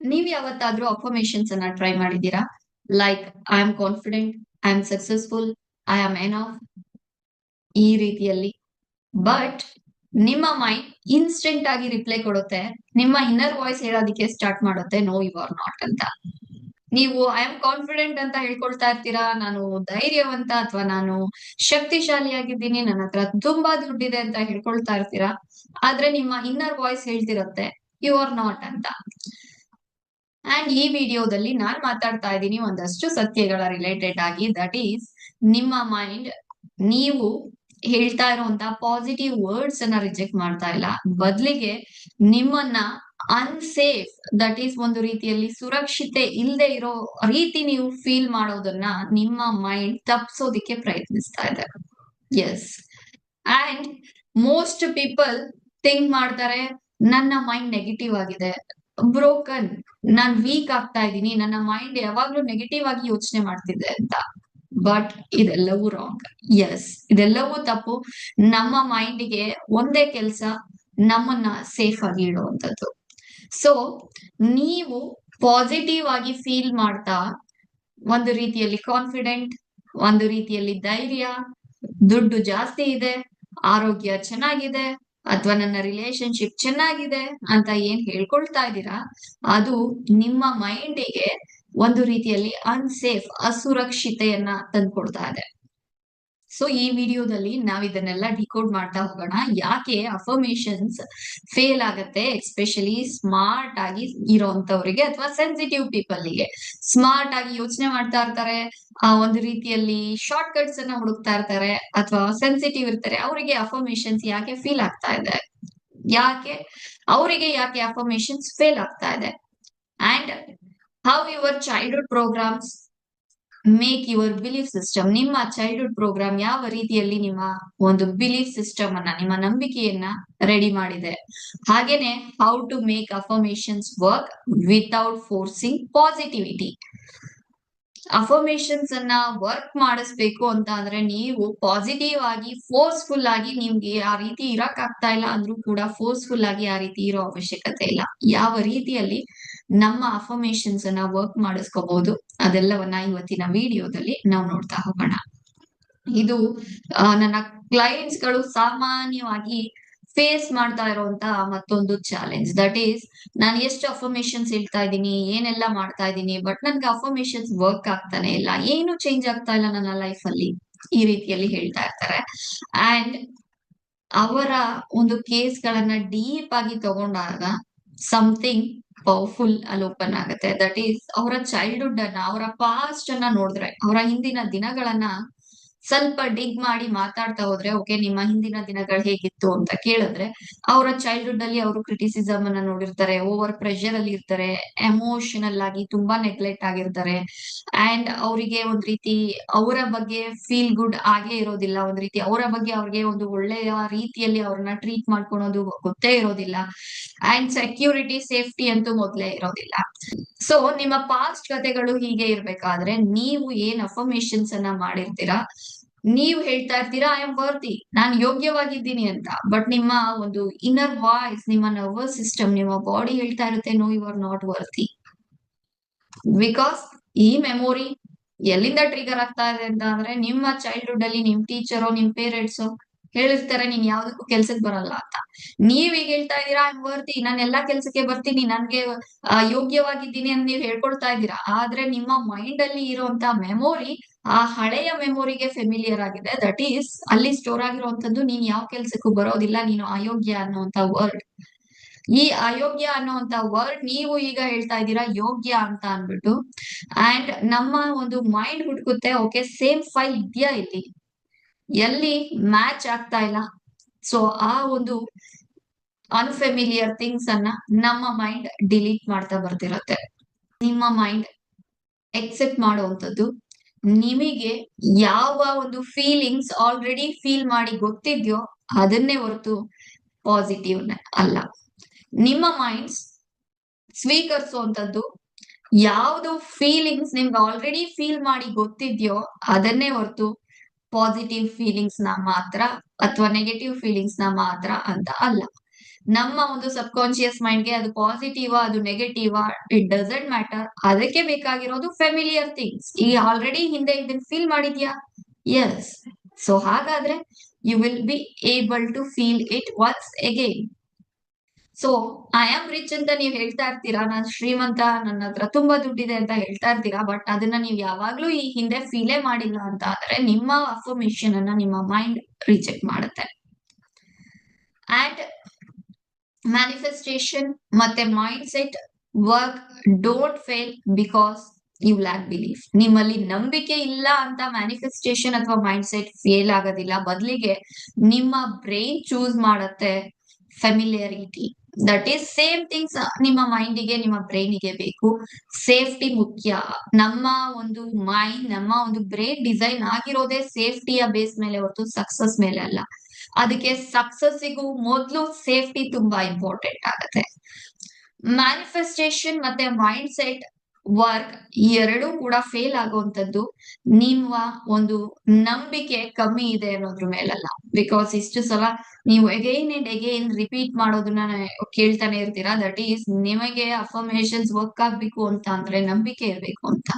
ನೀವ್ ಯಾವತ್ತಾದ್ರೂ ಅಫರ್ಮೇಶನ್ಸ್ ಅನ್ನ ಟ್ರೈ ಮಾಡಿದೀರಾ? Like I am confident, I am successful, I am enough, ಈ ರೀತಿಯಲ್ಲಿ. ಬಟ್ ನಿಮ್ಮ ಮೈಂಡ್ ಇನ್ಸ್ಟೆಂಟ್ ಆಗಿ ರಿಪ್ಲೈ ಕೊಡುತ್ತೆ. ನಿಮ್ಮ ಇನ್ನರ್ ವಾಯ್ಸ್ ಹೇಳೋದಿಕ್ಕೆ ಸ್ಟಾರ್ಟ್ ಮಾಡುತ್ತೆ, ನೋ ಯು ಆರ್ ನಾಟ್ ಅಂತ. ನೀವು ಐ ಆಮ್ ಕಾನ್ಫಿಡೆಂಟ್ ಅಂತ ಹೇಳ್ಕೊಳ್ತಾ ಇರ್ತೀರಾ, ನಾನು ಧೈರ್ಯವಂತ ಅಥವಾ ನಾನು ಶಕ್ತಿಶಾಲಿಯಾಗಿದ್ದೀನಿ, ನನ್ನ ಹತ್ರ ತುಂಬಾ ದುಡ್ಡಿದೆ ಅಂತ ಹೇಳ್ಕೊಳ್ತಾ ಇರ್ತೀರಾ. ಆದ್ರೆ ನಿಮ್ಮ ಇನ್ನರ್ ವಾಯ್ಸ್ ಹೇಳ್ತಿರತ್ತೆ ಯು ಆರ್ ನಾಟ್ ಅಂತ. ಅಂಡ್ ಈ ವಿಡಿಯೋದಲ್ಲಿ ನಾನ್ ಮಾತಾಡ್ತಾ ಇದ್ದೀನಿ ಒಂದಷ್ಟು ಸತ್ಯಗಳ ರಿಲೇಟೆಡ್ ಆಗಿ. ದಟ್ ಈಸ್, ನಿಮ್ಮ ಮೈಂಡ್ ನೀವು ಹೇಳ್ತಾ ಇರುವಂತ ಪಾಸಿಟಿವ್ ವರ್ಡ್ಸ್ ಅನ್ನ ರಿಜೆಕ್ಟ್ ಮಾಡ್ತಾ ಇಲ್ಲ, ಬದಲಿಗೆ ನಿಮ್ಮನ್ನ ಅನ್ಸೇಫ್, ದಟ್ ಈಸ್ ಒಂದು ರೀತಿಯಲ್ಲಿ ಸುರಕ್ಷಿತೆ ಇಲ್ಲದೆ ಇರೋ ರೀತಿ ನೀವು ಫೀಲ್ ಮಾಡೋದನ್ನ ನಿಮ್ಮ ಮೈಂಡ್ ತಪ್ಪಿಸೋದಿಕ್ಕೆ ಪ್ರಯತ್ನಿಸ್ತಾ ಇದೆ. Yes. And most people think ಮಾಡ್ತಾರೆ, ನನ್ನ ಮೈಂಡ್ ನೆಗೆಟಿವ್ ಆಗಿದೆ, ಬ್ರೋಕನ್, ನಾನ್ ವೀಕ್ ಆಗ್ತಾ ಇದ್ದೀನಿ, ನನ್ನ ಮೈಂಡ್ ಯಾವಾಗ್ಲೂ ನೆಗೆಟಿವ್ ಆಗಿ ಯೋಚನೆ ಮಾಡ್ತಿದೆ ಅಂತ. ಬಟ್ ಇದೆಲ್ಲವೂ ರಾಂಗ್. ಎಸ್, ಇದೆಲ್ಲವೂ ತಪ್ಪು. ನಮ್ಮ ಮೈಂಡ್ಗೆ ಒಂದೇ ಕೆಲ್ಸ, ನಮ್ಮನ್ನ ಸೇಫ್ ಆಗಿ ಇಡುವಂತದ್ದು. ಸೊ ನೀವು ಪಾಸಿಟಿವ್ ಆಗಿ ಫೀಲ್ ಮಾಡ್ತಾ, ಒಂದು ರೀತಿಯಲ್ಲಿ ಕಾನ್ಫಿಡೆಂಟ್, ಒಂದು ರೀತಿಯಲ್ಲಿ ಧೈರ್ಯ, ದುಡ್ಡು ಜಾಸ್ತಿ ಇದೆ, ಆರೋಗ್ಯ ಚೆನ್ನಾಗಿದೆ, ಅಥವಾ ನನ್ನ ರಿಲೇಶನ್ಶಿಪ್ ಚೆನ್ನಾಗಿದೆ ಅಂತ ಏನ್ ಹೇಳ್ಕೊಳ್ತಾ ಇದ್ದೀರಾ, ಅದು ನಿಮ್ಮ ಮೈಂಡಿಗೆ ಒಂದು ರೀತಿಯಲ್ಲಿ ಅನ್ಸೇಫ್, ಅಸುರಕ್ಷಿತೆಯನ್ನ ತಂದ್ಕೊಡ್ತಾ ಇದೆ. ಸೊ ಈ ವಿಡಿಯೋದಲ್ಲಿ ನಾವ್ ಇದನ್ನೆಲ್ಲ ಡಿಕೋಡ್ ಮಾಡ್ತಾ ಹೋಗೋಣ. ಯಾಕೆ ಅಫರ್ಮೇಶನ್ಸ್ ಫೇಲ್ ಆಗತ್ತೆ, ಎಸ್ಪೆಷಲಿ ಸ್ಮಾರ್ಟ್ ಆಗಿ ಇರೋಂತವ್ರಿಗೆ ಅಥವಾ ಸೆನ್ಸಿಟಿವ್ ಪೀಪಲ್ಗೆ. ಸ್ಮಾರ್ಟ್ ಆಗಿ ಯೋಚನೆ ಮಾಡ್ತಾ ಇರ್ತಾರೆ, ಒಂದು ರೀತಿಯಲ್ಲಿ ಶಾರ್ಟ್ ಕಟ್ಸ್ ಅನ್ನ ಹುಡುಕ್ತಾ ಇರ್ತಾರೆ, ಅಥವಾ ಸೆನ್ಸಿಟಿವ್ ಇರ್ತಾರೆ, ಅವರಿಗೆ ಅಫರ್ಮೇಶನ್ಸ್ ಯಾಕೆ ಫೀಲ್ ಆಗ್ತಾ ಇದೆ, ಯಾಕೆ ಅಫರ್ಮೇಶನ್ಸ್ ಫೇಲ್ ಆಗ್ತಾ ಇದೆ. And how your childhood programs make your belief system, ನಿಮ್ಮ ಚೈಲ್ಡ್ಹುಡ್ ಪ್ರೋಗ್ರಾಮ್ ಯಾವ ರೀತಿಯಲ್ಲಿ ನಿಮ್ಮ ಒಂದು ಬಿಲೀಫ್ ಸಿಸ್ಟಮ್ ಅನ್ನ, ನಿಮ್ಮ ನಂಬಿಕೆಯನ್ನ ರೆಡಿ ಮಾಡಿದೆ. ಹಾಗೇನೆ how to make affirmations work without forcing positivity. Affirmations ಅನ್ನ ವರ್ಕ್ ಮಾಡಿಸ್ಬೇಕು ಅಂತ ಅಂದ್ರೆ ನೀವು ಪಾಸಿಟಿವ್ ಆಗಿ, ಫೋರ್ಸ್ಫುಲ್ ಆಗಿ, ನಿಮ್ಗೆ ಆ ರೀತಿ ಇರಕ್ ಆಗ್ತಾ ಇಲ್ಲ ಅಂದ್ರೂ ಕೂಡ ಫೋರ್ಸ್ಫುಲ್ ಆಗಿ ಆ ರೀತಿ ಇರೋ ಅವಶ್ಯಕತೆ ಇಲ್ಲ. ಯಾವ ರೀತಿಯಲ್ಲಿ ನಮ್ಮ ಅಫರ್ಮೇಶನ್ಸ್ ಅನ್ನ ವರ್ಕ್ ಮಾಡಿಸ್ಕೋಬಹುದು, ಅದೆಲ್ಲವನ್ನ ಇವತ್ತಿನ ವಿಡಿಯೋದಲ್ಲಿ ನಾವು ನೋಡ್ತಾ ಹೋಗೋಣ. ಇದು ನನ್ನ ಕ್ಲೈಂಟ್ಸ್ ಗಳು ಸಾಮಾನ್ಯವಾಗಿ ಫೇಸ್ ಮಾಡ್ತಾ ಇರುವಂತ ಮತ್ತೊಂದು ಚಾಲೆಂಜ್. ದಟ್ ಈಸ್, ನಾನು ಎಷ್ಟು ಅಫರ್ಮೇಶನ್ಸ್ ಹೇಳ್ತಾ ಇದ್ದೀನಿ, ಏನೆಲ್ಲ ಮಾಡ್ತಾ ಇದ್ದೀನಿ, ಬಟ್ ನನ್ಗೆ ಅಫರ್ಮೇಶನ್ಸ್ ವರ್ಕ್ ಆಗ್ತಾನೆ ಇಲ್ಲ, ಏನು ಚೇಂಜ್ ಆಗ್ತಾ ಇಲ್ಲ ನನ್ನ ಲೈಫ್ ಅಲ್ಲಿ, ಈ ರೀತಿಯಲ್ಲಿ ಹೇಳ್ತಾ ಇರ್ತಾರೆ. ಅಂಡ್ ಅವರ ಒಂದು ಕೇಸ್ ಗಳನ್ನ ಡೀಪ್ ಆಗಿ ತಗೊಂಡಾಗ ಸಮಥಿಂಗ್ ಪವರ್ಫುಲ್ ಅಲ್ಲಿ ಓಪನ್ ಆಗುತ್ತೆ. ದಟ್ ಈಸ್, ಅವರ ಚೈಲ್ಡ್ಹುಡ್ ಅನ್ನ, ಅವರ ಪಾಸ್ಟ್ ಅನ್ನ ನೋಡಿದ್ರೆ, ಅವರ ಹಿಂದಿನ ದಿನಗಳನ್ನ ಸ್ವಲ್ಪ ಡಿಗ್ ಮಾಡಿ ಮಾತಾಡ್ತಾ ಹೋದ್ರೆ, ಓಕೆ ನಿಮ್ಮ ಹಿಂದಿನ ದಿನಗಳು ಹೇಗಿತ್ತು ಅಂತ ಕೇಳಿದ್ರೆ, ಅವರ ಚೈಲ್ಡ್ಹುಡ್ ಅಲ್ಲಿ ಅವರು ಕ್ರಿಟಿಸಿಸಮ್ ಅನ್ನ ನೋಡಿರ್ತಾರೆ, ಓವರ್ ಪ್ರೆಷರ್ ಅಲ್ಲಿ ಇರ್ತಾರೆ, ಎಮೋಷನಲ್ ಆಗಿ ತುಂಬಾ ನೆಗ್ಲೆಕ್ಟ್ ಆಗಿರ್ತಾರೆ. ಅಂಡ್ ಅವರಿಗೆ ಒಂದ್ ರೀತಿ ಅವರ ಬಗ್ಗೆ ಫೀಲ್ ಗುಡ್ ಆಗೇ ಇರೋದಿಲ್ಲ, ಒಂದ್ ರೀತಿ ಅವರ ಬಗ್ಗೆ ಅವ್ರಿಗೆ ಒಂದು ಒಳ್ಳೆಯ ರೀತಿಯಲ್ಲಿ ಅವ್ರನ್ನ ಟ್ರೀಟ್ ಮಾಡ್ಕೊಳೋದು ಗೊತ್ತೇ ಇರೋದಿಲ್ಲ. ಅಂಡ್ ಸೆಕ್ಯೂರಿಟಿ, ಸೇಫ್ಟಿ ಅಂತೂ ಮೊದ್ಲೇ ಇರೋದಿಲ್ಲ. ಸೊ ನಿಮ್ಮ ಪಾಸ್ಟ್ ಕಥೆಗಳು ಹೀಗೆ ಇರ್ಬೇಕಾದ್ರೆ, ನೀವು ಏನ್ ಅಫರ್ಮೇಶನ್ಸ್ ಅನ್ನ ಮಾಡಿರ್ತೀರಾ, ನೀವು ಹೇಳ್ತಾ ಇರ್ತೀರಾ ಐ ಆಮ್ ವರ್ತಿ, ನಾನು ಯೋಗ್ಯವಾಗಿದ್ದೀನಿ ಅಂತ. ಬಟ್ ನಿಮ್ಮ ಒಂದು ಇನ್ನರ್ ವಾಯ್ಸ್, ನಿಮ್ಮ ನರ್ವಸ್ ಸಿಸ್ಟಮ್, ನಿಮ್ಮ ಬಾಡಿ ಹೇಳ್ತಾ ಇರುತ್ತೆ no you are not worthy. Because ಈ ಮೆಮೊರಿ ಎಲ್ಲಿಂದ ಟ್ರಿಗರ್ ಆಗ್ತಾ ಇದೆ ಅಂತ ಅಂದ್ರೆ, ನಿಮ್ಮ ಚೈಲ್ಡ್ಹುಡ್ ಅಲ್ಲಿ ನಿಮ್ ಟೀಚರೋ, ನಿಮ್ ಪೇರೆಂಟ್ಸೋ ಹೇಳಿರ್ತಾರೆ ನೀನ್ ಯಾವ್ದಕ್ಕೂ ಕೆಲ್ಸಕ್ಕೆ ಬರಲ್ಲ ಅಂತ. ನೀವ್ ಈಗ ಹೇಳ್ತಾ ಇದೀರಾ ಐ ಆಮ್ ವರ್ತಿ, ನಾನು ಎಲ್ಲಾ ಕೆಲ್ಸಕ್ಕೆ ಬರ್ತೀನಿ, ನನ್ಗೆ ಯೋಗ್ಯವಾಗಿದ್ದೀನಿ ಅಂತ ನೀವ್ ಹೇಳ್ಕೊಳ್ತಾ ಇದ್ದೀರಾ. ಆದ್ರೆ ನಿಮ್ಮ ಮೈಂಡ್ ಅಲ್ಲಿ ಇರುವಂತ ಮೆಮೊರಿ ಆ ಹಳೆಯ ಮೆಮೊರಿಗೆ ಫೆಮಿಲಿಯರ್ ಆಗಿದೆ. ದಟ್ ಈಸ್, ಅಲ್ಲಿ ಸ್ಟೋರ್ ಆಗಿರುವಂತದ್ದು ನೀನ್ ಯಾವ ಕೆಲ್ಸಕ್ಕೂ ಬರೋದಿಲ್ಲ, ನೀನು ಅಯೋಗ್ಯ ಅನ್ನುವಂತ ವರ್ಡ್. ಈ ಅಯೋಗ್ಯ ಅನ್ನುವಂತ ವರ್ಡ್ ನೀವು ಈಗ ಹೇಳ್ತಾ ಇದ್ದೀರಾ ಯೋಗ್ಯ ಅಂತ ಅನ್ಬಿಟ್ಟು. ಅಂಡ್ ನಮ್ಮ ಒಂದು ಮೈಂಡ್ ಹುಡುಕುತ್ತೆ, ಓಕೆ ಸೇಮ್ ಫೈಲ್ ಇದೆಯಾ ಇಲ್ಲಿ, ಎಲ್ಲಿ ಮ್ಯಾಚ್ ಆಗ್ತಾ ಇಲ್ಲ. ಸೊ ಆ ಒಂದು ಅನ್ಫೆಮಿಲಿಯರ್ ಥಿಂಗ್ಸ್ ಅನ್ನ ನಮ್ಮ ಮೈಂಡ್ ಡಿಲೀಟ್ ಮಾಡ್ತಾ ಬರ್ತಿರತ್ತೆ. ನಿಮ್ಮ ಮೈಂಡ್ ಎಕ್ಸೆಪ್ಟ್ ಮಾಡುವಂತದ್ದು, ನಿಮಗೆ ಯಾವ ಒಂದು ಫೀಲಿಂಗ್ಸ್ ಆಲ್ರೆಡಿ ಫೀಲ್ ಮಾಡಿ ಗೊತ್ತಿದ್ಯೋ ಅದನ್ನೇ ಹೊರತು ಪಾಸಿಟಿವ್ ಅಲ್ಲ. ನಿಮ್ಮ ಮೈಂಡ್ಸ್ ಸ್ವೀಕರಿಸುವಂತದ್ದು ಯಾವ್ದು ಫೀಲಿಂಗ್ಸ್ ನಿಮ್ಗೆ ಆಲ್ರೆಡಿ ಫೀಲ್ ಮಾಡಿ ಗೊತ್ತಿದ್ಯೋ ಅದನ್ನೇ ಹೊರತು ಪಾಸಿಟಿವ್ ಫೀಲಿಂಗ್ಸ್ ನ ಮಾತ್ರ ಅಥವಾ ನೆಗೆಟಿವ್ ಫೀಲಿಂಗ್ಸ್ ನ ಮಾತ್ರ ಅಂತ ಅಲ್ಲ. ನಮ್ಮ ಒಂದು ಸಬ್ ಕಾನ್ಶಿಯಸ್ ಮೈಂಡ್ಗೆ ಅದು ಪಾಸಿಟಿವ್ ಅದು ನೆಗೆಟಿವ್ ಇಟ್ ಡಸಂಟ್ ಮ್ಯಾಟರ್. ಅದಕ್ಕೆ ಬೇಕಾಗಿರೋದು ಫೆಮಿಲಿಯರ್ ಥಿಂಗ್ಸ್. ಈ ಆಲ್ರೆಡಿ ಹಿಂದೆ ಇದನ್ನ ಫೀಲ್ ಮಾಡಿದ್ಯಾ? ಎಸ್. ಸೊ ಹಾಗಾದ್ರೆ you will be able to feel it once again. So I am rich ಅಂತ ನೀವ್ ಹೇಳ್ತಾ ಇರ್ತೀರಾ, ನಾನ್ ಶ್ರೀಮಂತ, ನನ್ನ ಹತ್ರ ತುಂಬಾ ದುಡ್ಡಿದೆ ಅಂತ ಹೇಳ್ತಾ ಇರ್ತೀರಾ. ಬಟ್ ಅದನ್ನ ನೀವ್ ಯಾವಾಗ್ಲೂ ಈ ಹಿಂದೆ ಫೀಲೇ ಮಾಡಿಲ್ಲ ಅಂತ ಆದ್ರೆ ನಿಮ್ಮ ಅಫರ್ಮೇಶನ್ ಅನ್ನ ನಿಮ್ಮ ಮೈಂಡ್ ರಿಜೆಕ್ಟ್ ಮಾಡುತ್ತೆ. ಅಂಡ್ ಮ್ಯಾನಿಫೆಸ್ಟೇಷನ್ ಮತ್ತೆ mind set work don't fail because you lack belief. ನಿಮ್ಮಲ್ಲಿ ನಂಬಿಕೆ ಇಲ್ಲ ಅಂತ ಮ್ಯಾನಿಫೆಸ್ಟೇಷನ್ ಅಥವಾ ಮೈಂಡ್ ಸೆಟ್ ಫೇಲ್ ಆಗೋದಿಲ್ಲ. ಬದಲಿಗೆ ನಿಮ್ಮ ಬ್ರೈನ್ ಚೂಸ್ ಮಾಡುತ್ತೆ ಫೆಮಿಲಿಯರಿಟಿ. ದಟ್ ಈಸ್ ಸೇಮ್ ಥಿಂಗ್ಸ್ ನಿಮ್ಮ ಮೈಂಡಿಗೆ ನಿಮ್ಮ ಬ್ರೈನಿಗೆ ಬೇಕು. ಸೇಫ್ಟಿ ಮುಖ್ಯ. ನಮ್ಮ ಒಂದು ಮೈಂಡ್, ನಮ್ಮ ಒಂದು ಬ್ರೈನ್ ಡಿಸೈನ್ ಆಗಿರೋದೇ ಸೇಫ್ಟಿಯ ಬೇಸ್ ಮೇಲೆ ಹೊರತು ಸಕ್ಸಸ್ ಮೇಲೆ ಅಲ್ಲ. ಅದಕ್ಕೆ ಸಕ್ಸಸ್ಸಿಗೂ ಮೊದಲು ಸೇಫ್ಟಿ ತುಂಬಾ ಇಂಪಾರ್ಟೆಂಟ್ ಆಗುತ್ತೆ. ಮ್ಯಾನಿಫೆಸ್ಟೇಷನ್ ಮತ್ತೆ ಮೈಂಡ್ ಸೆಟ್ ವರ್ಕ್ ಎರಡೂ ಕೂಡ ಫೇಲ್ ಆಗುವಂತದ್ದು ನಿಮ್ಮ ಒಂದು ನಂಬಿಕೆ ಕಮ್ಮಿ ಇದೆ ಅನ್ನೋದ್ರ ಮೇಲಲ್ಲ. ಬಿಕಾಸ್ ಇಷ್ಟು ಸಲ ನೀವು ಅಗೈನ್ ಅಂಡ್ ಅಗೈನ್ ರಿಪೀಟ್ ಮಾಡೋದನ್ನ ಕೇಳ್ತಾನೆ ಇರ್ತೀರಾ. ದಟ್ ಈಸ್ ನಿಮಗೆ ಅಫರ್ಮೇಶನ್ಸ್ ವರ್ಕ್ ಆಗ್ಬೇಕು ಅಂತ ಅಂದ್ರೆ ನಂಬಿಕೆ ಇರ್ಬೇಕು ಅಂತ.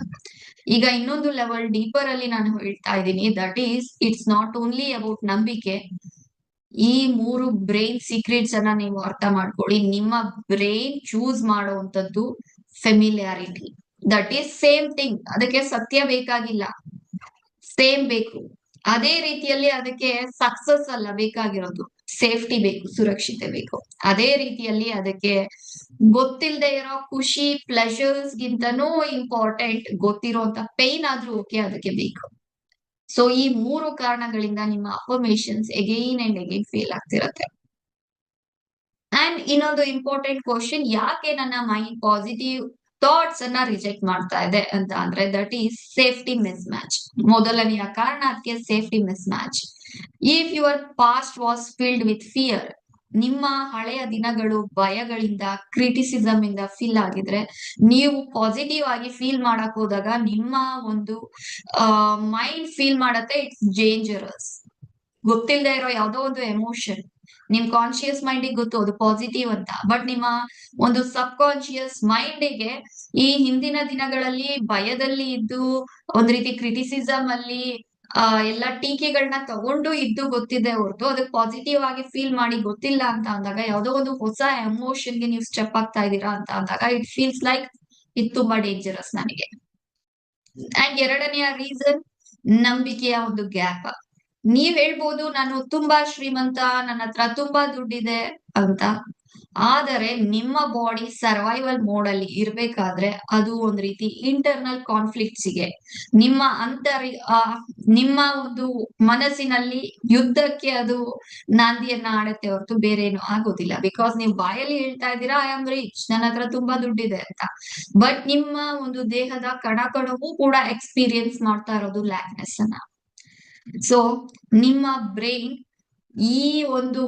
ಈಗ ಇನ್ನೊಂದು ಲೆವೆಲ್ ಡೀಪರ್ ಅಲ್ಲಿ ನಾನು ಹೇಳ್ತಾ ಇದ್ದೀನಿ. That is it's not only about ನಂಬಿಕೆ. ಈ 3 ಬ್ರೈನ್ ಸೀಕ್ರೆಟ್ಸ್ ಅನ್ನ ನೀವು ಅರ್ಥ ಮಾಡ್ಕೊಳ್ಳಿ. ನಿಮ್ಮ ಬ್ರೈನ್ ಚೂಸ್ ಮಾಡುವಂತದ್ದು familiarity. That is same thing. ಅದಕ್ಕೆ ಸತ್ಯ ಬೇಕಾಗಿಲ್ಲ, ಸೇಮ್ ಬೇಕು. ಅದೇ ರೀತಿಯಲ್ಲಿ ಅದಕ್ಕೆ ಸಕ್ಸಸ್ ಅಲ್ಲ ಬೇಕಾಗಿರೋದು, ಸೇಫ್ಟಿ ಬೇಕು, ಸುರಕ್ಷತೆ ಬೇಕು. ಅದೇ ರೀತಿಯಲ್ಲಿ ಅದಕ್ಕೆ ಗೊತ್ತಿಲ್ಲದೆ ಇರೋ ಖುಷಿ ಪ್ಲೆಷರ್ಸ್ ಗಿಂತನೂ ಇಂಪಾರ್ಟೆಂಟ್ ಗೊತ್ತಿರೋಂತ ಪೇನ್ ಆದ್ರೂ ಓಕೆ ಅದಕ್ಕೆ ಬೇಕು. ಸೊ ಈ 3 ಕಾರಣಗಳಿಂದ ನಿಮ್ಮ affirmations again and again fail ಆಗ್ತಿರತ್ತೆ. ಅಂಡ್ ಇನ್ನೊಂದು ಇಂಪಾರ್ಟೆಂಟ್ ಕ್ವಶನ್, ಯಾಕೆ ನನ್ನ ಮೈಂಡ್ ಪಾಸಿಟಿವ್ ಥಾಟ್ಸ್ ಅನ್ನ ರಿಜೆಕ್ಟ್ ಮಾಡ್ತಾ ಇದೆ ಅಂತ ಅಂದ್ರೆ that is safety mismatch. ಮೊದಲನೆಯ ಕಾರಣ ಅದಕ್ಕೆ safety mismatch. If your past was filled with fear, ನಿಮ್ಮ ಹಳೆಯ ದಿನಗಳು ಭಯಗಳಿಂದ, ಕ್ರಿಟಿಸಿಸಮ್ ಇಂದ ಫಿಲ್ ಆಗಿದ್ರೆ, ನೀವು ಪಾಸಿಟಿವ್ ಆಗಿ ಫೀಲ್ ಮಾಡಕ್ ಹೋದಾಗ ನಿಮ್ಮ ಒಂದು ಮೈಂಡ್ ಫೀಲ್ ಮಾಡತ್ತೆ ಇಟ್ಸ್ ಡೇಂಜರಸ್. ಗೊತ್ತಿಲ್ಲದೆ ಇರೋ ಯಾವ್ದೋ ಒಂದು ಎಮೋಷನ್ ನಿಮ್ ಕಾನ್ಶಿಯಸ್ ಮೈಂಡಿಗೆ ಗೊತ್ತು ಅದು ಪಾಸಿಟಿವ್ ಅಂತ. ಬಟ್ ನಿಮ್ಮ ಒಂದು ಸಬ್ ಕಾನ್ಶಿಯಸ್ ಮೈಂಡಿಗೆ ಈ ಹಿಂದಿನ ದಿನಗಳಲ್ಲಿ ಭಯದಲ್ಲಿ ಇದ್ದು ಒಂದ್ ರೀತಿ ಕ್ರಿಟಿಸಿಸಮ್ ಅಲ್ಲಿ ಎಲ್ಲಾ ಟೀಕೆಗಳನ್ನ ತಗೊಂಡು ಇದ್ದು ಗೊತ್ತಿದೆ ಹೊರತು ಅದಕ್ಕೆ ಪಾಸಿಟಿವ್ ಆಗಿ ಫೀಲ್ ಮಾಡಿ ಗೊತ್ತಿಲ್ಲ ಅಂತ ಅಂದಾಗ, ಯಾವ್ದೋ ಒಂದು ಹೊಸ ಎಮೋಷನ್ಗೆ ನೀವು ಸ್ಟೆಪ್ ಆಗ್ತಾ ಇದೀರಾ ಅಂತ ಅಂದಾಗ ಇಟ್ ಫೀಲ್ಸ್ ಲೈಕ್ ಇದು ತುಂಬಾ ಡೇಂಜರಸ್ ನನಗೆ. ಅಂಡ್ ಎರಡನೆಯ ರೀಸನ್ ನಂಬಿಕೆಯ ಒಂದು ಗ್ಯಾಪ್. ನೀವ್ ಹೇಳ್ಬೋದು ನಾನು ತುಂಬಾ ಶ್ರೀಮಂತ, ನನ್ನ ಹತ್ರ ತುಂಬಾ ದುಡ್ಡಿದೆ ಅಂತ. ಆದರೆ ನಿಮ್ಮ ಬಾಡಿ ಸರ್ವೈವಲ್ ಮೋಡ್ ಅಲ್ಲಿ ಇರ್ಬೇಕಾದ್ರೆ ಅದು ಒಂದ್ ರೀತಿ ಇಂಟರ್ನಲ್ ಕಾನ್ಫ್ಲಿಕ್ಟ್ಸ್ ಗೆ, ನಿಮ್ಮ ನಿಮ್ಮ ಒಂದು ಮನಸ್ಸಿನಲ್ಲಿ ಯುದ್ಧಕ್ಕೆ ಅದು ನಾಂದಿಯನ್ನ ಆಡತ್ತೆ ಹೊರತು ಬೇರೆ ಏನು ಆಗೋದಿಲ್ಲ. ಬಿಕಾಸ್ ನೀವು ಬಾಯಲ್ಲಿ ಹೇಳ್ತಾ ಇದ್ದೀರಾ ಐ ಆಮ್ ರಿಚ್, ನನ್ನ ಹತ್ರ ತುಂಬಾ ದುಡ್ಡಿದೆ ಅಂತ. ಬಟ್ ನಿಮ್ಮ ಒಂದು ದೇಹದ ಕಣ ಕಣವೂ ಕೂಡ ಎಕ್ಸ್ಪೀರಿಯನ್ಸ್ ಮಾಡ್ತಾ ಇರೋದು ಲ್ಯಾಕ್ನೆಸ್ ಅನ್ನ. ಸೊ ನಿಮ್ಮ ಬ್ರೈನ್ ಈ ಒಂದು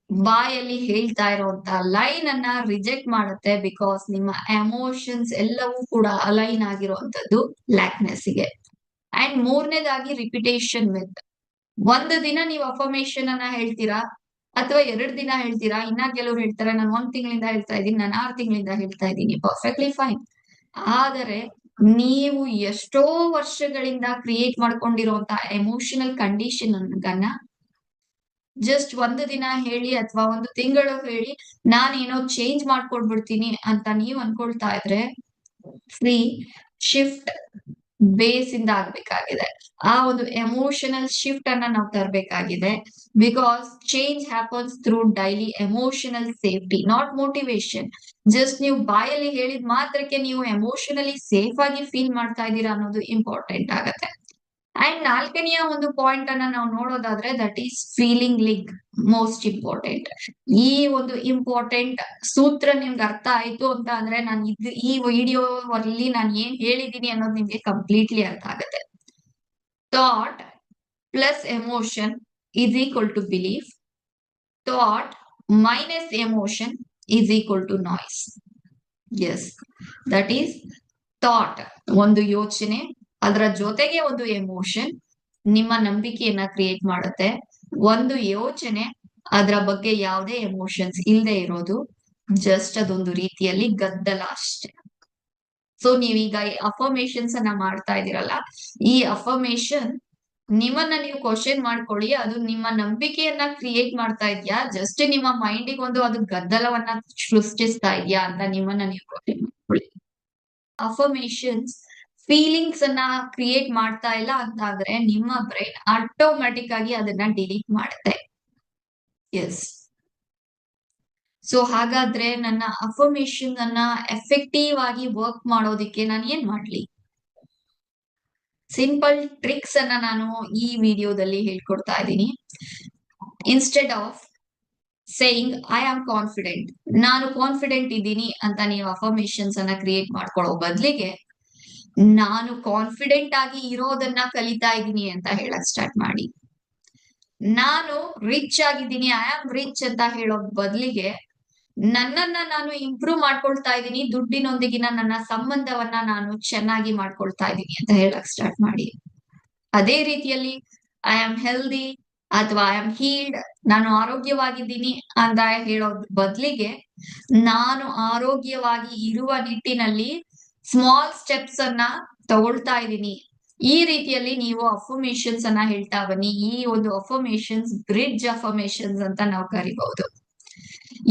ಬಾಯಲ್ಲಿ ಹೇಳ್ತಾ ಇರುವಂತ ಲೈನ್ ಅನ್ನ ರಿಜೆಕ್ಟ್ ಮಾಡುತ್ತೆ. ಬಿಕಾಸ್ ನಿಮ್ಮ ಎಮೋಷನ್ಸ್ ಎಲ್ಲವೂ ಕೂಡ ಅಲೈನ್ ಆಗಿರುವಂತದ್ದು ಲ್ಯಾಕ್ನೆಸ್ ಗೆ. ಅಂಡ್ ಮೂರನೇದಾಗಿ ರಿಪಿಟೇಷನ್ ಮೆಥಡ್. ಒಂದು ದಿನ ನೀವು ಅಫರ್ಮೇಶನ್ ಅನ್ನ ಹೇಳ್ತೀರಾ ಅಥವಾ 2 ದಿನ ಹೇಳ್ತೀರಾ. ಇನ್ನ ಕೆಲವ್ರು ಹೇಳ್ತಾರೆ ನಾನು 1 ತಿಂಗಳಿಂದ ಹೇಳ್ತಾ ಇದ್ದೀನಿ, ನಾನು 6 ತಿಂಗಳಿಂದ ಹೇಳ್ತಾ ಇದ್ದೀನಿ. Perfectly fine. ಆದರೆ ನೀವು ಎಷ್ಟೋ ವರ್ಷಗಳಿಂದ ಕ್ರಿಯೇಟ್ ಮಾಡ್ಕೊಂಡಿರುವಂತ ಎಮೋಷನಲ್ ಕಂಡೀಷನ್ ಅನ್ನ ಜಸ್ಟ್ 1 ದಿನ ಹೇಳಿ ಅಥವಾ 1 ತಿಂಗಳು ಹೇಳಿ ನಾನೇನೋ ಚೇಂಜ್ ಮಾಡ್ಕೊಡ್ಬಿಡ್ತೀನಿ ಅಂತ ನೀವ್ ಅನ್ಕೊಳ್ತಾ ಇದ್ರೆ ಫ್ರೀ ಶಿಫ್ಟ್ ಬೇಸ್ ಇಂದ ಆಗ್ಬೇಕಾಗಿದೆ. ಆ ಒಂದು ಎಮೋಷನಲ್ ಶಿಫ್ಟ್ ಅನ್ನ ನಾವು ತರಬೇಕಾಗಿದೆ. Because change happens through daily emotional safety, not motivation. Just ನೀವು ಬಾಯಲ್ಲಿ ಹೇಳಿದ ಮಾತ್ರಕ್ಕೆ ನೀವು ಎಮೋಷನಲಿ ಸೇಫ್ ಆಗಿ ಫೀಲ್ ಮಾಡ್ತಾ ಇದ್ದೀರಾ ಅನ್ನೋದು ಇಂಪಾರ್ಟೆಂಟ್ ಆಗತ್ತೆ. ಅಂಡ್ 4ನೆಯ ಒಂದು ಪಾಯಿಂಟ್ ಅನ್ನ ನಾವು ನೋಡೋದಾದ್ರೆ that is feeling link, most important. ಈ ಒಂದು ಇಂಪಾರ್ಟೆಂಟ್ ಸೂತ್ರ ನಿಮ್ಗೆ ಅರ್ಥ ಆಯ್ತು ಅಂತ ಅಂದ್ರೆ ನಾನು ಈ ವಿಡಿಯೋ ಅಲ್ಲಿ ನಾನು ಏನ್ ಹೇಳಿದೀನಿ ಅನ್ನೋದು ನಿಮ್ಗೆ ಕಂಪ್ಲೀಟ್ಲಿ ಅರ್ಥ ಆಗುತ್ತೆ. Thought plus emotion is equal to belief. Thought minus emotion is equal to noise. Yes, that is thought ಒಂದು ಯೋಚನೆ, ಅದರ ಜೊತೆಗೆ ಒಂದು ಎಮೋಷನ್ ನಿಮ್ಮ ನಂಬಿಕೆಯನ್ನ ಕ್ರಿಯೇಟ್ ಮಾಡುತ್ತೆ. ಒಂದು ಯೋಚನೆ ಅದರ ಬಗ್ಗೆ ಯಾವುದೇ ಎಮೋಷನ್ಸ್ ಇಲ್ಲದೆ ಇರೋದು. ಜಸ್ಟ್ ಅದೊಂದು ರೀತಿಯಲ್ಲಿ ಗದ್ದಲ ಅಷ್ಟೇ. ಸೊ ನೀವೀಗ ಈ ಅಫರ್ಮೇಶನ್ಸ್ ಅನ್ನ ಮಾಡ್ತಾ ಇದೀರಲ್ಲ, ಈ ಅಫರ್ಮೇಶನ್ ನಿಮ್ಮನ್ನ ನೀವು ಕ್ವಶನ್ ಮಾಡ್ಕೊಳ್ಳಿ. ಅದು ನಿಮ್ಮ ನಂಬಿಕೆಯನ್ನ ಕ್ರಿಯೇಟ್ ಮಾಡ್ತಾ ಇದ್ಯಾ, ಜಸ್ಟ್ ನಿಮ್ಮ ಮೈಂಡಿಗೆ ಒಂದು ಅದು ಗದ್ದಲವನ್ನ ಸೃಷ್ಟಿಸ್ತಾ ಇದ್ಯಾ ಅಂತ ನಿಮ್ಮನ್ನ ನೀವು ಕ್ವಶನ್ ಮಾಡ್ಕೊಳ್ಳಿ. ಅಫರ್ಮೇಶನ್ಸ್ ಫೀಲಿಂಗ್ಸ್ ಅನ್ನ ಕ್ರಿಯೇಟ್ ಮಾಡ್ತಾ ಇಲ್ಲ ಅಂತಾದ್ರೆ ನಿಮ್ಮ ಬ್ರೈನ್ ಆಟೋಮ್ಯಾಟಿಕ್ ಆಗಿ ಅದನ್ನ ಡಿಲೀಟ್ ಮಾಡುತ್ತೆ. ಎಸ್. ಸೊ ಹಾಗಾದ್ರೆ ನನ್ನ ಅಫರ್ಮೇಶನ್ ಅನ್ನ ಎಫೆಕ್ಟಿವ್ ಆಗಿ ವರ್ಕ್ ಮಾಡೋದಿಕ್ಕೆ ನಾನು ಏನ್ ಮಾಡ್ಲಿ? ಸಿಂಪಲ್ ಟ್ರಿಕ್ಸ್ ಅನ್ನ ನಾನು ಈ ವಿಡಿಯೋದಲ್ಲಿ ಹೇಳ್ಕೊಡ್ತಾ ಇದ್ದೀನಿ. Instead of saying I am confident, ನಾನು ಕಾನ್ಫಿಡೆಂಟ್ ಇದ್ದೀನಿ ಅಂತ ನೀವು ಅಫರ್ಮೇಶನ್ಸ್ ಅನ್ನ ಕ್ರಿಯೇಟ್ ಮಾಡ್ಕೊಳ್ಳೋ ಬದಲಿಗೆ, ನಾನು ಕಾನ್ಫಿಡೆಂಟ್ ಆಗಿ ಇರೋದನ್ನ ಕಲಿತಾ ಇದ್ದೀನಿ ಅಂತ ಹೇಳಕ್ ಸ್ಟಾರ್ಟ್ ಮಾಡಿ. ನಾನು ರಿಚ್ ಆಗಿದ್ದೀನಿ, ಐ ಆಮ್ ರಿಚ್ ಅಂತ ಹೇಳೋ ಬದಲಿಗೆ, ನನ್ನನ್ನ ನಾನು ಇಂಪ್ರೂವ್ ಮಾಡ್ಕೊಳ್ತಾ ಇದ್ದೀನಿ, ದುಡ್ಡಿನೊಂದಿಗಿನ ನನ್ನ ಸಂಬಂಧವನ್ನ ನಾನು ಚೆನ್ನಾಗಿ ಮಾಡ್ಕೊಳ್ತಾ ಇದ್ದೀನಿ ಅಂತ ಹೇಳಕ್ ಸ್ಟಾರ್ಟ್ ಮಾಡಿ. ಅದೇ ರೀತಿಯಲ್ಲಿ ಐ ಆಮ್ ಹೆಲ್ದಿ ಅಥವಾ ಐ ಆಮ್ ಹೀಲ್ಡ್, ನಾನು ಆರೋಗ್ಯವಾಗಿದ್ದೀನಿ ಅಂತ ಹೇಳೋದ್ ಬದಲಿಗೆ, ನಾನು ಆರೋಗ್ಯವಾಗಿ ಇರುವ ನಿಟ್ಟಿನಲ್ಲಿ ಸ್ಮಾಲ್ ಸ್ಟೆಪ್ಸ್ ಅನ್ನ ತಗೊಳ್ತಾ ಇದ್ದೀನಿ. ಈ ರೀತಿಯಲ್ಲಿ ನೀವು ಅಫರ್ಮೇಶನ್ಸ್ ಅನ್ನ ಹೇಳ್ತಾ ಬನ್ನಿ. ಈ ಒಂದು ಅಫರ್ಮೇಶನ್ಸ್ ಬ್ರಿಡ್ಜ್ ಅಫರ್ಮೇಶನ್ಸ್ ಅಂತ ನಾವು ಕರಿಬಹುದು.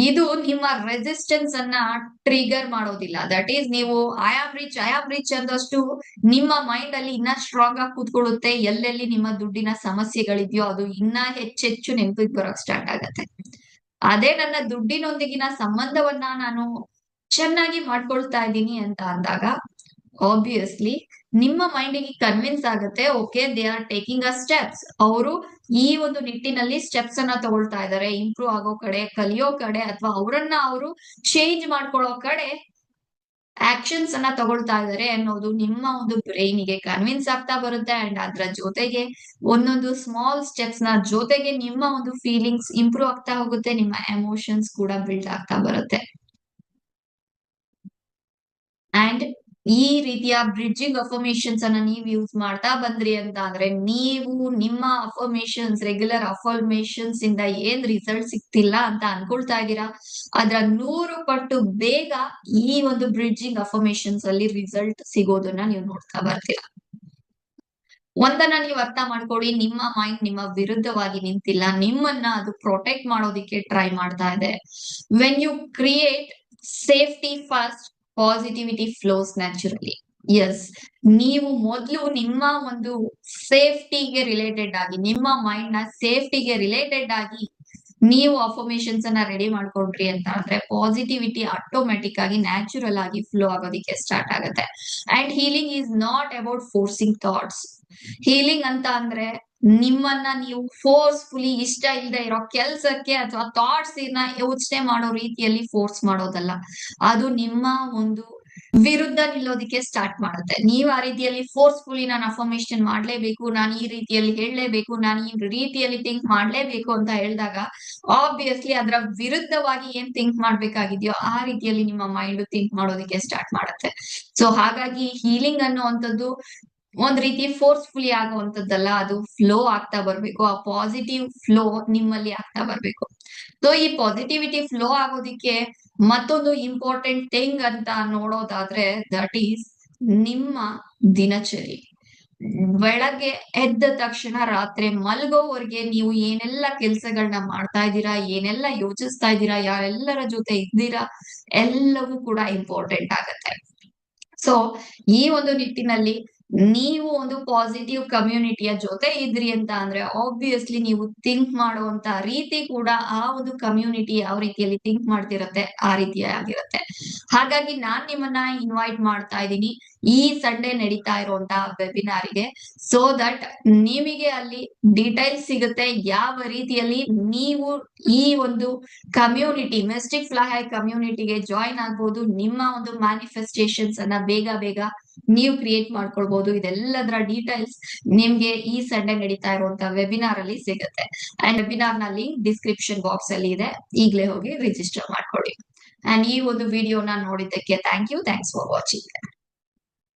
ಇದು ನಿಮ್ಮ ರೆಸಿಸ್ಟೆನ್ಸ್ ಅನ್ನ ಟ್ರಿಗರ್ ಮಾಡೋದಿಲ್ಲ. ದಟ್ ಈಸ್ ನೀವು ಐ ಆಮ್ ರಿಚ್ ಅಂದಷ್ಟು ನಿಮ್ಮ ಮೈಂಡ್ ಅಲ್ಲಿ ಇನ್ನ ಸ್ಟ್ರಾಂಗ್ ಆಗಿ ಕೂತ್ಕೊಳ್ಳುತ್ತೆ. ಎಲ್ಲೆಲ್ಲಿ ನಿಮ್ಮ ದುಡ್ಡಿನ ಸಮಸ್ಯೆಗಳಿದೆಯೋ ಅದು ಇನ್ನ ಹೆಚ್ಚೆಚ್ಚು ನೆನಪಿಗೆ ಬರೋಕ್ ಸ್ಟಾರ್ಟ್ ಆಗತ್ತೆ. ಅದೇ ನನ್ನ ದುಡ್ಡಿನೊಂದಿಗಿನ ಸಂಬಂಧವನ್ನ ನಾನು ಚೆನ್ನಾಗಿ ಮಾಡ್ಕೊಳ್ತಾ ಇದ್ದೀನಿ ಅಂತ ಅಂದಾಗ, ಆಬ್ವಿಯಸ್ಲಿ ನಿಮ್ಮ ಮೈಂಡಿಗೆ ಕನ್ವಿನ್ಸ್ ಆಗುತ್ತೆ, okay they are taking a steps. ಅವರು ಈ ಒಂದು ನಿಟ್ಟಿನಲ್ಲಿ ಸ್ಟೆಪ್ಸ್ ಅನ್ನ ತಗೊಳ್ತಾ ಇದ್ದಾರೆ, ಇಂಪ್ರೂವ್ ಆಗೋ ಕಡೆ, ಕಲಿಯೋ ಕಡೆ, ಅಥವಾ ಅವರನ್ನ ಅವರು ಚೇಂಜ್ ಮಾಡ್ಕೊಳ್ಳೋ ಕಡೆ ಆಕ್ಷನ್ಸ್ ಅನ್ನ ತಗೊಳ್ತಾ ಇದ್ದಾರೆ ಅನ್ನೋದು ನಿಮ್ಮ ಒಂದು ಬ್ರೈನಿಗೆ ಕನ್ವಿನ್ಸ್ ಆಗ್ತಾ ಬರುತ್ತೆ. ಅಂಡ್ ಅದ್ರ ಜೊತೆಗೆ ಒಂದೊಂದು ಸ್ಮಾಲ್ ಸ್ಟೆಪ್ಸ್ ನ ಜೊತೆಗೆ ನಿಮ್ಮ ಒಂದು ಫೀಲಿಂಗ್ಸ್ ಇಂಪ್ರೂವ್ ಆಗ್ತಾ ಹೋಗುತ್ತೆ, ನಿಮ್ಮ ಎಮೋಷನ್ಸ್ ಕೂಡ ಬಿಲ್ಡ್ ಆಗ್ತಾ ಬರುತ್ತೆ. ಅಂಡ್ ಈ ರೀತಿಯ ಬ್ರಿಡ್ಜಿಂಗ್ ಅಫರ್ಮೇಶನ್ಸ್ ಅನ್ನ ನೀವು ಯೂಸ್ ಮಾಡ್ತಾ ಬಂದ್ರಿ ಅಂತ ಅಂದ್ರೆ, ನೀವು ನಿಮ್ಮ ಅಫರ್ಮೇಶನ್ಸ್, ರೆಗ್ಯುಲರ್ ಅಫರ್ಮೇಶನ್ಸ್ ಇಂದ ಏನ್ ರಿಸಲ್ಟ್ ಸಿಗ್ತಿಲ್ಲ ಅಂತ ಅನ್ಕೊಳ್ತಾ ಇದ್ದೀರಾ, ಅದ್ರ 100 ಪಟ್ಟು ಬೇಗ ಈ ಒಂದು ಬ್ರಿಡ್ಜಿಂಗ್ ಅಫರ್ಮೇಶನ್ಸ್ ಅಲ್ಲಿ ರಿಸಲ್ಟ್ ಸಿಗೋದನ್ನ ನೀವು ನೋಡ್ತಾ ಬರ್ತೀರಾ. ಒಂದನ್ನ ನೀವು ಅರ್ಥ ಮಾಡ್ಕೊಳ್ಳಿ, ನಿಮ್ಮ ಮೈಂಡ್ ನಿಮ್ಮ ವಿರುದ್ಧವಾಗಿ ನಿಂತಿಲ್ಲ, ನಿಮ್ಮನ್ನ ಅದು ಪ್ರೊಟೆಕ್ಟ್ ಮಾಡೋದಿಕ್ಕೆ ಟ್ರೈ ಮಾಡ್ತಾ ಇದೆ. When you create safety first, positivity flows naturally. Yes, ನೀವು ಮೊದಲು ನಿಮ್ಮ ಒಂದು ಸೇಫ್ಟಿಗೆ ರಿಲೇಟೆಡ್ ಆಗಿ, ನಿಮ್ಮ ಮೈಂಡ್ ನ ಸೇಫ್ಟಿಗೆ ರಿಲೇಟೆಡ್ ಆಗಿ ನೀವು ಅಫರ್ಮೇಶನ್ಸ್ ಅನ್ನ ರೆಡಿ ಮಾಡ್ಕೊಂಡ್ರಿ ಅಂತ ಅಂದ್ರೆ, ಪಾಸಿಟಿವಿಟಿ ಆಟೋಮ್ಯಾಟಿಕ್ ಆಗಿ ನ್ಯಾಚುರಲ್ ಆಗಿ ಫ್ಲೋ ಆಗೋದಿಕ್ಕೆ ಸ್ಟಾರ್ಟ್ ಆಗುತ್ತೆ. And healing is not about forcing thoughts. Healing ಅಂತ ಅಂದ್ರೆ ನಿಮ್ಮನ್ನ ನೀವು ಫೋರ್ಸ್ಫುಲಿ ಇಷ್ಟ ಇಲ್ಲದೆ ಇರೋ ಕೆಲ್ಸಕ್ಕೆ ಅಥವಾ ಥಾಟ್ಸ್ ಯೋಚನೆ ಮಾಡೋ ರೀತಿಯಲ್ಲಿ ಫೋರ್ಸ್ ಮಾಡೋದಲ್ಲ. ಅದು ನಿಮ್ಮ ಒಂದು ವಿರುದ್ಧ ನಿಲ್ಲೋದಿಕ್ಕೆ ಸ್ಟಾರ್ಟ್ ಮಾಡುತ್ತೆ. ನೀವು ಆ ರೀತಿಯಲ್ಲಿ ಫೋರ್ಸ್ಫುಲಿ ನಾನು ಅಫರ್ಮೇಶನ್ ಮಾಡ್ಲೇಬೇಕು, ನಾನು ಈ ರೀತಿಯಲ್ಲಿ ಹೇಳಲೇಬೇಕು, ನಾನು ಈ ರೀತಿಯಲ್ಲಿ ಥಿಂಕ್ ಮಾಡ್ಲೇಬೇಕು ಅಂತ ಹೇಳಿದಾಗ, ಆಬ್ವಿಯಸ್ಲಿ ಅದರ ವಿರುದ್ಧವಾಗಿ ಏನ್ ಥಿಂಕ್ ಮಾಡ್ಬೇಕಾಗಿದೆಯೋ ಆ ರೀತಿಯಲ್ಲಿ ನಿಮ್ಮ ಮೈಂಡ್ ಥಿಂಕ್ ಮಾಡೋದಿಕ್ಕೆ ಸ್ಟಾರ್ಟ್ ಮಾಡುತ್ತೆ. ಸೊ ಹಾಗಾಗಿ ಹೀಲಿಂಗ್ ಅನ್ನುವಂಥದ್ದು ಒಂದ್ ರೀತಿ ಫೋರ್ಸ್ಫುಲಿ ಆಗುವಂತದ್ದಲ್ಲ, ಅದು ಫ್ಲೋ ಆಗ್ತಾ ಬರ್ಬೇಕು. ಆ ಪಾಸಿಟಿವ್ ಫ್ಲೋ ನಿಮ್ಮಲ್ಲಿ ಆಗ್ತಾ ಬರ್ಬೇಕು. ಸೊ ಈ ಪಾಸಿಟಿವಿಟಿ ಫ್ಲೋ ಆಗೋದಿಕ್ಕೆ ಮತ್ತೊಂದು ಇಂಪಾರ್ಟೆಂಟ್ ಥಿಂಗ್ ಅಂತ ನೋಡೋದಾದ್ರೆ, ದಟ್ ಈಸ್ ನಿಮ್ಮ ದಿನಚರಿ. ಬೆಳಗ್ಗೆ ಎದ್ದ ತಕ್ಷಣ ರಾತ್ರಿ ಮಲ್ಗೋವರೆಗೆ ನೀವು ಏನೆಲ್ಲ ಕೆಲ್ಸಗಳನ್ನ ಮಾಡ್ತಾ ಇದ್ದೀರಾ, ಏನೆಲ್ಲ ಯೋಚಿಸ್ತಾ ಇದ್ದೀರಾ, ಯಾರೆಲ್ಲರ ಜೊತೆ ಇದ್ದೀರಾ, ಎಲ್ಲವೂ ಕೂಡ ಇಂಪಾರ್ಟೆಂಟ್ ಆಗತ್ತೆ. ಸೊ ಈ ಒಂದು ನಿಟ್ಟಿನಲ್ಲಿ ನೀವು ಒಂದು ಪಾಸಿಟಿವ್ ಕಮ್ಯುನಿಟಿಯ ಜೊತೆ ಇದ್ರಿ ಅಂತ ಅಂದ್ರೆ, ಆಬ್ವಿಯಸ್ಲಿ ನೀವು ಥಿಂಕ್ ಮಾಡುವಂತ ರೀತಿ ಕೂಡ ಆ ಒಂದು ಕಮ್ಯುನಿಟಿ ಯಾವ ರೀತಿಯಲ್ಲಿ ಥಿಂಕ್ ಮಾಡ್ತಿರತ್ತೆ ಆ ರೀತಿಯಾಗಿರುತ್ತೆ. ಹಾಗಾಗಿ ನಾನ್ ನಿಮ್ಮನ್ನ ಇನ್ವೈಟ್ ಮಾಡ್ತಾ ಇದ್ದೀನಿ ಈ ಸಂಡೇ ನಡೀತಾ ಇರುವಂತಹ ವೆಬಿನಾರಿಗೆ. ಸೋ ದಟ್ ನಿಮಗೆ ಅಲ್ಲಿ ಡೀಟೇಲ್ಸ್ ಸಿಗುತ್ತೆ, ಯಾವ ರೀತಿಯಲ್ಲಿ ನೀವು ಈ ಒಂದು ಕಮ್ಯುನಿಟಿ, ಮಿಸ್ಟಿಕ್ ಫ್ಲೈ ಹೈ ಕಮ್ಯುನಿಟಿಗೆ ಜಾಯಿನ್ ಆಗ್ಬೋದು, ನಿಮ್ಮ ಒಂದು ಮ್ಯಾನಿಫೆಸ್ಟೇಷನ್ಸ್ ಅನ್ನ ಬೇಗ ಬೇಗ ನೀವು ಕ್ರಿಯೇಟ್ ಮಾಡ್ಕೊಳ್ಬಹುದು. ಇದೆಲ್ಲದರ ಡೀಟೇಲ್ಸ್ ನಿಮ್ಗೆ ಈ ಸಂಡೇ ನಡೀತಾ ಇರುವಂತಹ ವೆಬಿನಾರ್ ಅಲ್ಲಿ ಸಿಗುತ್ತೆ. ಅಂಡ್ ವೆಬಿನಾರ್ ನ ಲಿಂಕ್ ಡಿಸ್ಕ್ರಿಪ್ಷನ್ ಬಾಕ್ಸ್ ಅಲ್ಲಿ ಇದೆ, ಈಗಲೇ ಹೋಗಿ ರಿಜಿಸ್ಟರ್ ಮಾಡ್ಕೊಳ್ಳಿ. ಅಂಡ್ ಈ ಒಂದು ವಿಡಿಯೋನ ನೋಡಿದ್ದಕ್ಕೆ ಥ್ಯಾಂಕ್ಸ್ ಫಾರ್ ವಾಚಿಂಗ್.